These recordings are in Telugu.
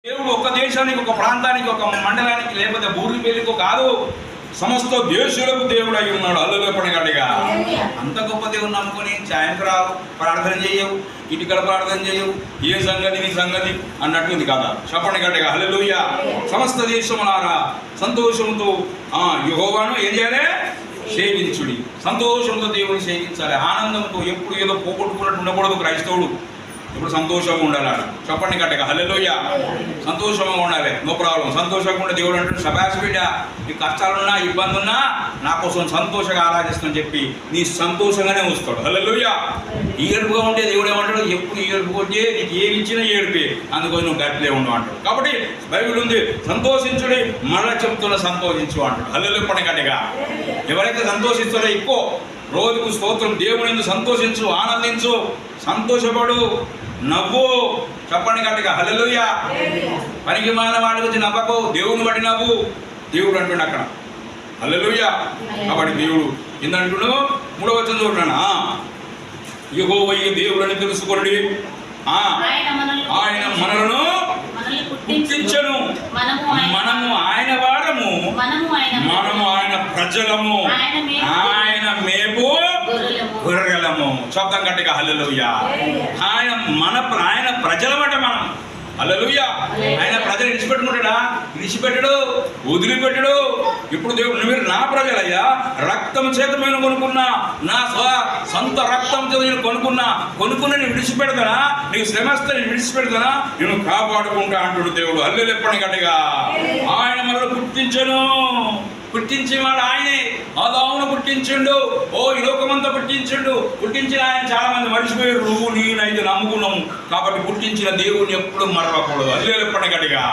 దేవుడు ఒక దేశానికి, ఒక ప్రాంతానికి, ఒక మండలానికి, లేకపోతే ఊరి పేరుకు కాదు, సమస్త దేశాలకు దేవుడు అయి ఉన్నాడు. అల్లులో పడగట్టుగా అంత గొప్ప దేవుడు నమ్ముకొని సాయంత్రాలు ప్రార్థన చేయవు, ఇటుకల ప్రార్థన చేయవు, ఏ సంగతి నీ సంగతి అన్నట్టుంది కదా. చెప్పండి గట్టిగా హల్లెలూయా. సమస్త దేశములారా సంతోషంతో యెహోవాను ఏం చేయాలి? సేవించుడి. సంతోషంతో దేవుని సేవించాలి. ఆనందంతో ఎప్పుడు ఏదో పోగొట్టుకున్నట్టు ఉండకూడదు. క్రైస్తవుడు ఇప్పుడు సంతోషంగా ఉండాలి. చెప్పండి గట్టిగా హల్లెలూయా. సంతోషంగా ఉండాలి, నో ప్రాబ్లం. సంతోషంగా ఉండే దేవుడు అంటే సబాష్ బిడ్డ, నీ కష్టాలున్నా ఇబ్బందున్నా నా కోసం సంతోషంగా ఆరాధిస్తానని చెప్పి నీ సంతోషంగానే ఉంచుతాడు. హల్లెలూయా. ఏడుపుగా ఉంటే దేవుడు ఏమంటాడు? ఎప్పుడు ఏడుపు కొట్టే నీకు ఏమి ఇచ్చినా ఏడిపే, అందుకని నువ్వు గట్టిలే ఉండవు అంటాడు. కాబట్టి బైబిల్ ఉంది, సంతోషించుడి, మరలా చెప్తున్న సంతోషించు అంటాడు. హల్లెలూయా. పని గట్టిగా ఎవరైతే సంతోషిస్తారో ఎక్కువ రోజుకు స్తోత్రం, దేవుని సంతోషించు, ఆనందించు, సంతోషపడు, నవ్వు. చెప్పండి గట్టిగా హల్లెలూయా. పనికి మాలిన వాడి గురించి నవ్వకు, దేవుని బట్టి నవ్వు. దేవుడు అంటుండే అక్కడ హల్లెలూయా. కాబట్టి దేవుడు ఏందంటుడు? 3వ వచనం చూడండి. యెహోవా దేవుడని తెలుసుకోండి, ఆయన మనలను పుట్టించెను, మనము ఆయన వారము, మనము ఆయన ప్రజలము, ఆయన మేపు గొర్రెలము. శబ్దం గట్టిగా హల్లెలూయా. ఆయన ప్రజలమట మనం. హల్లెలూయా. ఆయన ప్రజలు విడిచిపెట్టుకుంటాడా? విడిచిపెట్టడు, వదిలిపెట్టడు. ఇప్పుడు దేవుడు మీరు నా ప్రజలయ్యా, రక్తం చేత నేను కొనుక్కున్నా, నా సొంత రక్తం చేత నేను కొనుక్కున్నా నేను విడిచిపెడతానా? నీకు శ్రమస్తే నేను విడిచిపెడతానా? నేను కాపాడుకుంటా అంటుడు దేవుడు. హల్లెలూయా. పని గట్టిగా ఆయన మనల్ని పుట్టించేవాడు ఆయనే. ఆదామును పుట్టించిండు, ఈ లోకమంతా పుట్టించిన ఆయన చాలా మంది మర్చిపోయారు. నువ్వు నేనైతే నమ్ముకున్నాము. కాబట్టి పుట్టించిన దేవుడిని ఎప్పుడు మరవకూడదు. హల్లెలూయా. పని గట్టిగా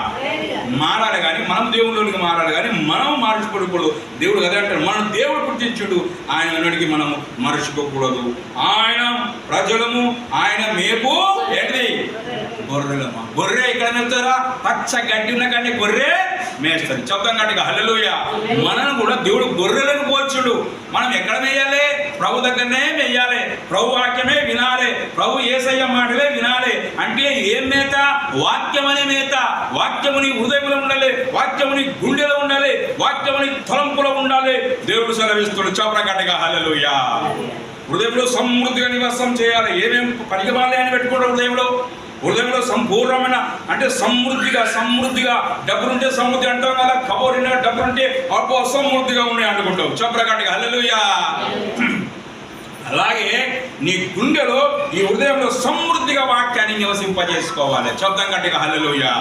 మారాలి కానీ, మనం దేవుళ్ళకి మారాలి కానీ మనం మార్చుకోకూడదు. దేవుడు కదా అంటాడు, మనం దేవుడు పుట్టించుడు, ఆయన అన్నడికి మనం మర్చిపోకూడదు. ఆయన ప్రజలము, ఆయన మేపు ఏంటిది? గొర్రెలమ్మ. గొర్రె ఇక్కడ మేపుతారా? పచ్చ గడ్డి ఉన్న కానీ గొర్రె మేస్తుంది. శబ్దం గట్టిగా హల్లెలూయా. మనం కూడా దేవుడు గొర్రెలను పోల్చుడు. మనం ఎక్కడ మేయాలి? ప్రభు దగ్గరనే మేయాలి. ప్రభు వాక్యమే వినాలి. ప్రభు యేసయ్య మాటలే వినాలి. అంటే ఏం మేత? వాక్యమనే మేత. వాక్యముని హృదయంలో ఉండాలి, వాక్యముని గుండెలో ఉండాలి, వాక్యముని తలంపులో ఉండాలి. దేవుడు సెలవిస్తుడు. చెప్పడం గట్టిగా హల్లెలూయా. హృదయంలో సమృద్ధిగా నివాసం చేయాలి. ఏమేం పనికిమాలి అని పెట్టుకుంటారు హృదయంలో సంపూర్ణమైన అంటే సమృద్ధిగా డబ్బులుంటే సమృద్ధి అంటాం కదా. కబోరిన డబ్బులుంటే అబ్బో సమృద్ధిగా ఉన్నాయి అనుకుంటావు. చెప్పరగట్టిగా హల్లెలూయా. అలాగే నీ గుండెలో, ఈ హృదయంలో సమృద్ధిగా వాక్యాన్ని నివసింపజేసుకోవాలి. శబ్దం గట్టిగా హల్లెలూయా.